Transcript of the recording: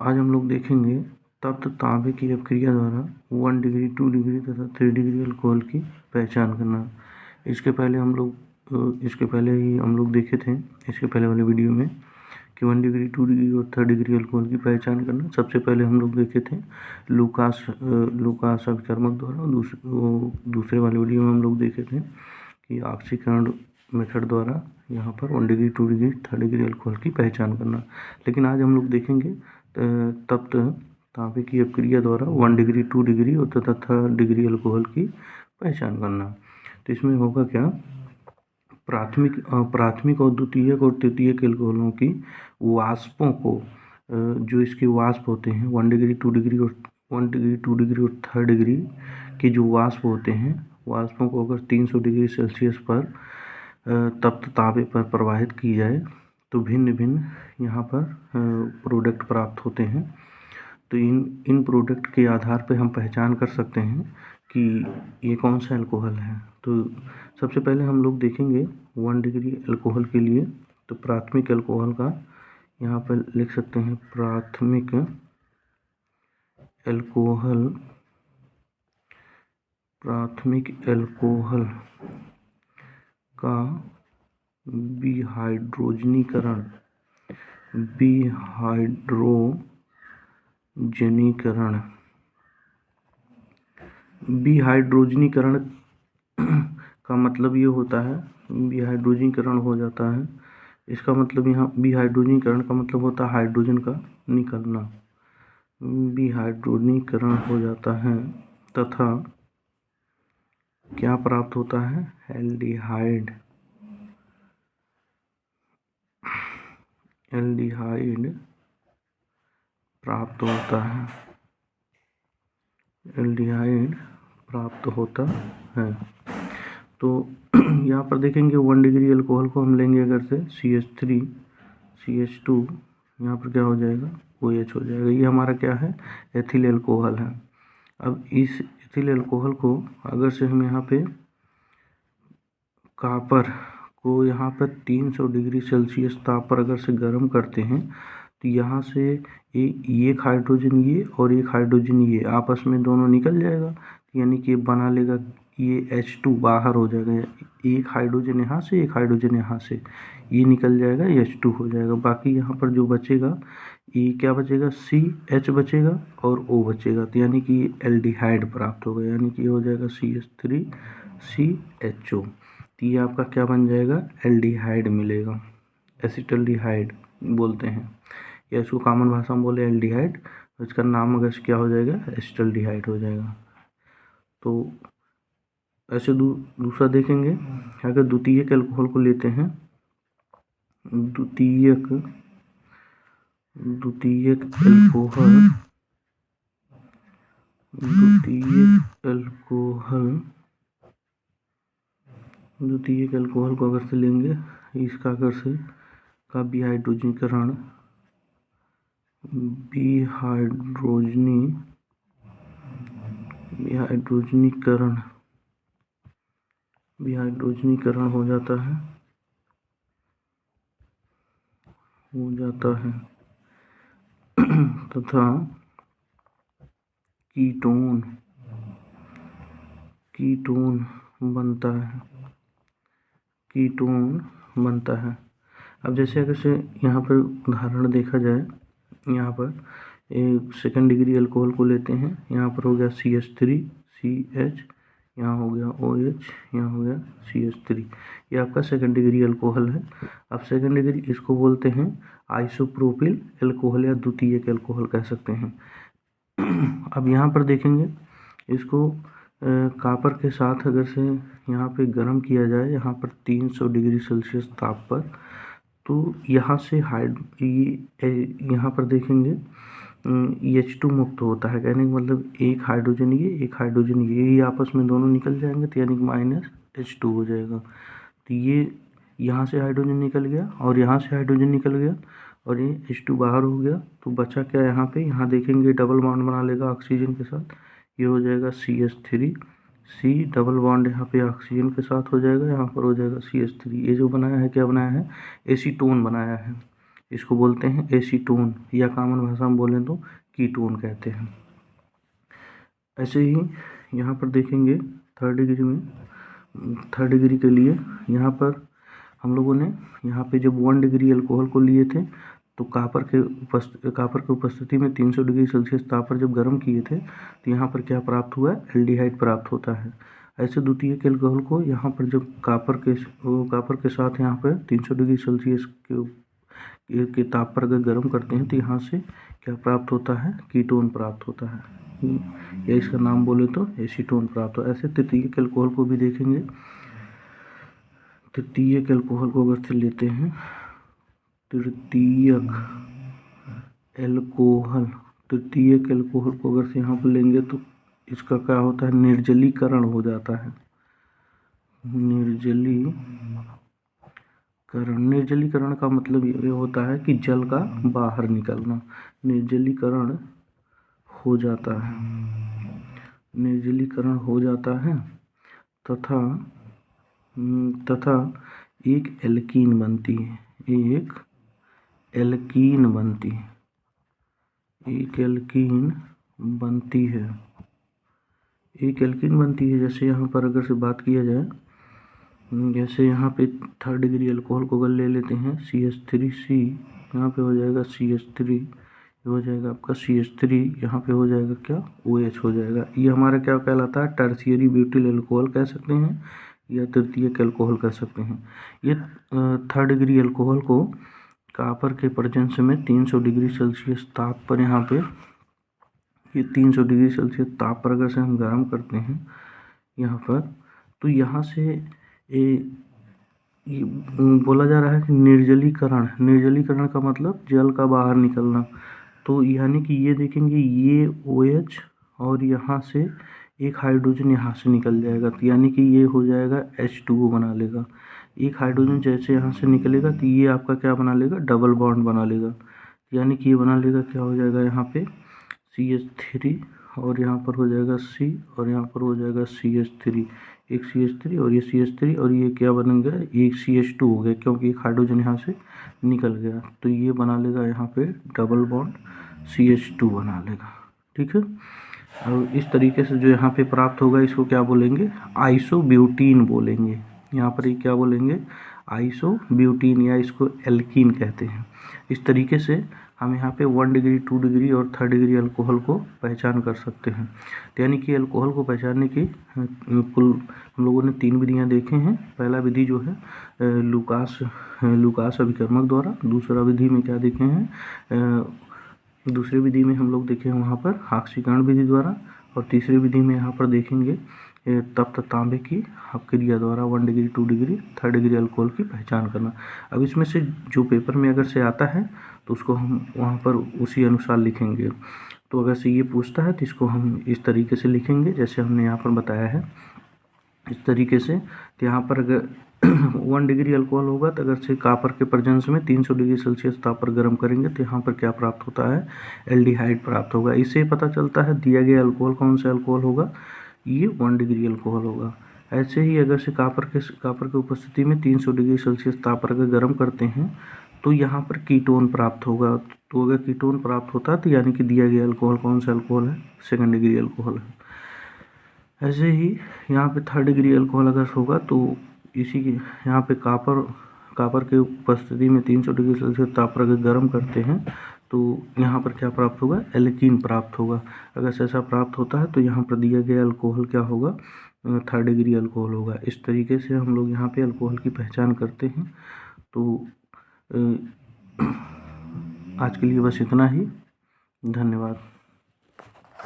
आज हम लोग देखेंगे तप्त तांबे की अपक्रिया द्वारा 1 डिग्री 2 डिग्री तथा 3 डिग्री अल्कोहल की पहचान करना। इसके पहले ही हम लोग देखे थे इसके पहले वाले वीडियो में कि 1 डिग्री 2 डिग्री और 3 डिग्री अल्कोहल की पहचान करना। सबसे पहले हम लोग देखे थे लूकास अभिकर्मक द्वारा। दूसरे वाले वीडियो में हम लोग देखे थे कि ऑक्सीकरण मेथड द्वारा यहाँ पर 1 डिग्री 2 डिग्री 3 डिग्री अल्कोहल की पहचान करना। लेकिन आज हम लोग देखेंगे तप्त तांबे की अपक्रिया द्वारा 1 डिग्री 2 डिग्री और तथा 3 डिग्री अल्कोहल की पहचान करना। तो इसमें होगा क्या, प्राथमिक और द्वितीयक और तृतीयक अल्कोहलों की वाष्पों को, जो इसके वाष्प होते हैं 1 डिग्री 2 डिग्री और 1 डिग्री 2 डिग्री और 3 डिग्री के जो वाष्प होते हैं, वाष्पों को अगर 300 डिग्री सेल्सियस पर तप्त तांबे पर प्रवाहित की जाए तो भिन्न भिन्न यहाँ पर प्रोडक्ट प्राप्त होते हैं। तो इन प्रोडक्ट के आधार पर हम पहचान कर सकते हैं कि ये कौन सा अल्कोहल है। तो सबसे पहले हम लोग देखेंगे 1 डिग्री अल्कोहल के लिए। तो प्राथमिक अल्कोहल का यहाँ पर लिख सकते हैं, प्राथमिक अल्कोहल का विहाइड्रोजनीकरण का मतलब ये होता है, विहाइड्रोजनीकरण हो जाता है। इसका मतलब यहाँ विहाइड्रोजनीकरण का मतलब होता है हाइड्रोजन का निकलना। विहाइड्रोजनीकरण हो जाता है तथा क्या प्राप्त होता है, एल्डिहाइड प्राप्त होता है। तो यहाँ पर देखेंगे 1 डिग्री अल्कोहल को हम लेंगे अगर से CH3 CH2, यहाँ पर क्या हो जाएगा, OH हो जाएगा। ये हमारा क्या है, एथिल अल्कोहल है। अब इस एथिल अल्कोहल को अगर से हम यहाँ पे कॉपर को यहाँ पर 300 डिग्री सेल्सियस ताप पर अगर से गर्म करते हैं तो यहाँ से एक हाइड्रोजन ये और एक हाइड्रोजन ये आपस में दोनों निकल जाएगा, यानी कि बना लेगा, ये H2 बाहर हो जाएगा। एक हाइड्रोजन यहाँ से, एक हाइड्रोजन यहाँ से, ये निकल जाएगा, H2 हो जाएगा। बाकी यहाँ पर जो बचेगा, ये क्या बचेगा, CH बचेगा और O बचेगा। तो यानी कि एल्डिहाइड प्राप्त होगा, यानी कि ये हो जाएगा CH3CHO। तो ये आपका क्या बन जाएगा, एल्डिहाइड मिलेगा। एसिटल्डिहाइड बोलते हैं, या इसको कॉमन भाषा में बोले एल्डिहाइड। इसका नाम अगर क्या हो जाएगा, एसिटल्डिहाइड हो जाएगा। तो ऐसे दूसरा देखेंगे, अगर द्वितीयक अल्कोहल को लेते हैं, द्वितीयक अल्कोहल को अगर से लेंगे, इसका अगर से का विहाइड्रोजनीकरण हो जाता है तथा कीटोन बनता है। अब जैसे अगर से यहाँ पर उदाहरण देखा जाए, यहाँ पर एक 2 डिग्री अल्कोहल को लेते हैं, यहाँ पर हो गया CH3CH, यहाँ हो गया OH, यहाँ हो गया CH3। ये आपका 2 डिग्री अल्कोहल है। अब 2 डिग्री इसको बोलते हैं आइसोप्रोपिल अल्कोहल या द्वितीयक अल्कोहल कह सकते हैं। अब यहाँ पर देखेंगे, इसको कॉपर के साथ अगर से यहाँ पे गर्म किया जाए, यहाँ पर 300 डिग्री सेल्सियस ताप पर, तो यहाँ से यहाँ पर देखेंगे H2 मुक्त होता है। कहने का मतलब एक हाइड्रोजन ये आपस में दोनों निकल जाएंगे, तो यानी कि -H2 हो जाएगा। तो ये यहाँ से हाइड्रोजन निकल गया और यहाँ से हाइड्रोजन निकल गया और ये H2 बाहर हो गया। तो बचा क्या यहाँ पे, यहाँ देखेंगे डबल बॉन्ड बना लेगा ऑक्सीजन के साथ, ये हो जाएगा CH3, C डबल बॉन्ड यहाँ पे ऑक्सीजन के साथ हो जाएगा, यहाँ पर हो जाएगा CH3। ये जो बनाया है, क्या बनाया है, एसीटोन बनाया है। इसको बोलते हैं एसीटोन, या कॉमन भाषा में बोलें तो कीटोन कहते हैं। ऐसे ही यहाँ पर देखेंगे थर्ड डिग्री के लिए यहाँ पर हम लोगों ने यहाँ पे जब 1 डिग्री अल्कोहल को लिए थे तो कापर के उपस्थिति में 300 डिग्री सेल्सियस ताप पर जब गर्म किए थे तो यहाँ पर क्या प्राप्त हुआ, एल्डिहाइड प्राप्त होता है। ऐसे द्वितीयक अल्कोहल को यहाँ पर जब कापर के साथ यहाँ पर 300 डिग्री सेल्सियस के ताप पर अगर गर्म करते हैं तो यहाँ से क्या प्राप्त होता है, कीटोन प्राप्त होता है, या इसका नाम बोले तो एसीटोन प्राप्त होता है। ऐसे तृतीयक अल्कोहल को भी देखेंगे। तृतीयक अल्कोहल को अगर से लेते हैं, तृतीयक अल्कोहल को अगर से यहाँ पर लेंगे तो इसका क्या होता है, निर्जलीकरण हो जाता है। निर्जलीकरण का मतलब ये होता है कि जल का बाहर निकलना, निर्जलीकरण हो जाता है तथा एक एल्कीन बनती है, जैसे यहाँ पर अगर से बात किया जाए, जैसे यहाँ पे थर्ड डिग्री अल्कोहल को अगर ले लेते हैं CH3C, यहाँ पे हो जाएगा CH3, हो जाएगा आपका CH3, यहाँ पे हो जाएगा क्या, OH हो जाएगा। ये हमारा क्या कहलाता है, टर्शियरी ब्यूटिल अल्कोहल कह सकते हैं या तृतीयक अल्कोहल कह सकते हैं। ये थर्ड डिग्री अल्कोहल को कापर के प्रेजेंस में 300 डिग्री सेल्सियस ताप पर यहाँ पे, ये 300 डिग्री सेल्सियस ताप पर अगर से हम गर्म करते हैं यहाँ पर, तो यहाँ से ये बोला जा रहा है कि निर्जलीकरण का मतलब जल का बाहर निकलना। तो यानी कि ये देखेंगे ये OH और यहाँ से एक हाइड्रोजन यहाँ से निकल जाएगा, तो यानी कि ये हो जाएगा H2O बना लेगा। एक हाइड्रोजन जैसे यहाँ से निकलेगा तो ये आपका क्या बना लेगा, डबल बॉन्ड बना लेगा, यानी कि ये बना लेगा क्या हो जाएगा यहाँ पे CH3 और यहाँ पर हो जाएगा C और यहाँ पर हो जाएगा CH3, एक CH3 और ये CH3 और ये क्या बन गया, एक CH2 हो गया क्योंकि एक हाइड्रोजन यहाँ से निकल गया, तो ये बना लेगा यहाँ पे डबल बॉन्ड CH2 बना लेगा। ठीक है, और इस तरीके से जो यहाँ पे प्राप्त होगा इसको क्या बोलेंगे, आइसोब्यूटीन बोलेंगे। यहाँ पर ये क्या बोलेंगे, आइसोब्यूटीन, या इसको एल्कीन कहते हैं। इस तरीके से हम यहाँ पे 1 डिग्री 2 डिग्री और थर्ड डिग्री अल्कोहल को पहचान कर सकते हैं। यानी कि अल्कोहल को पहचानने की कुल हम लोगों ने 3 विधियाँ देखे हैं। पहला विधि जो है लुकास अभिकर्मक द्वारा, दूसरा विधि में क्या देखे हैं, दूसरी विधि में हम लोग देखे हैं वहाँ पर ऑक्सीकरण विधि द्वारा, और तीसरी विधि में यहाँ पर देखेंगे तप्त तांबे की क्रिया द्वारा 1 degree 2 degree third degree alcohol की पहचान करना। अब इसमें से जो पेपर में अगर से आता है तो उसको हम वहाँ पर उसी अनुसार लिखेंगे। तो अगर से ये पूछता है तो इसको हम इस तरीके से लिखेंगे जैसे हमने यहाँ पर बताया है, इस तरीके से। तो यहाँ पर अगर 1 डिग्री अल्कोहल होगा तो अगर से कापर के प्रेजेंस में 300 डिग्री सेल्सियस ताप पर गर्म करेंगे तो यहाँ पर क्या प्राप्त होता है, एल्डिहाइड प्राप्त होगा। इससे पता चलता है दिया गया अल्कोहल कौन सा अल्कोहल होगा, ये 1 डिग्री अल्कोहल होगा। ऐसे ही अगर से कापर के उपस्थिति में 300 डिग्री सेल्सियस ताप पर अगर गर्म करते हैं तो यहाँ पर कीटोन प्राप्त होगा। तो अगर कीटोन प्राप्त होता है तो यानी कि दिया गया अल्कोहल कौन सा अल्कोहल है, 2nd डिग्री अल्कोहल है। ऐसे ही यहाँ पे 3rd डिग्री अल्कोहल अगर होगा तो इसी के यहाँ पे कापर के उपस्थिति में 300 डिग्री सेल्सियस ताप पर अगर गर्म करते हैं तो यहाँ पर क्या प्राप्त होगा, एल्कीन प्राप्त होगा। अगर ऐसा प्राप्त होता है तो यहाँ पर दिया गया अल्कोहल क्या होगा, 3rd डिग्री अल्कोहल होगा। इस तरीके से हम लोग यहाँ पे अल्कोहल की पहचान करते हैं। तो आज के लिए बस इतना ही, धन्यवाद।